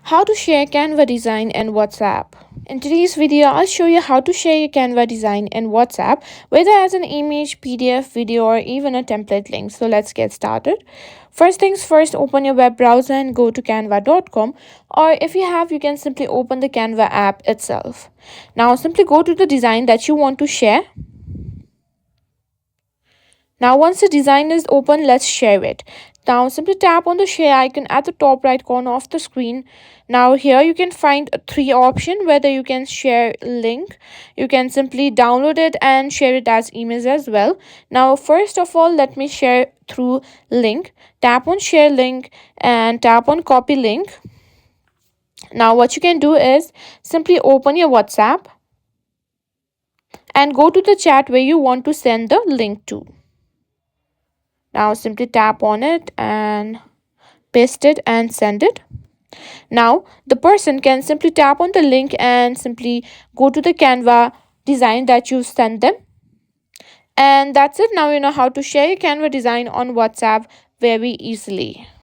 How to share Canva design in WhatsApp. In today's video, I'll show you how to share your Canva design in WhatsApp, whether as an image, PDF, video, or even a template link. So let's get started. First things first, open your web browser and go to canva.com, or if you have, you can simply open the Canva app itself. Now simply go to the design that you want to share. Now once the design is open, let's share it. Now simply tap on the share icon at the top right corner of the screen. Now here you can find three options, whether you can share link, you can simply download it and share it as image as well. Now first of all, let me share through link. Tap on share link and tap on copy link. Now what you can do is simply open your WhatsApp and go to the chat where you want to send the link to. Now simply tap on it and paste it and send it. Now the person can simply tap on the link and simply go to the Canva design that you sent them. And that's it. Now you know how to share your Canva design on WhatsApp very easily.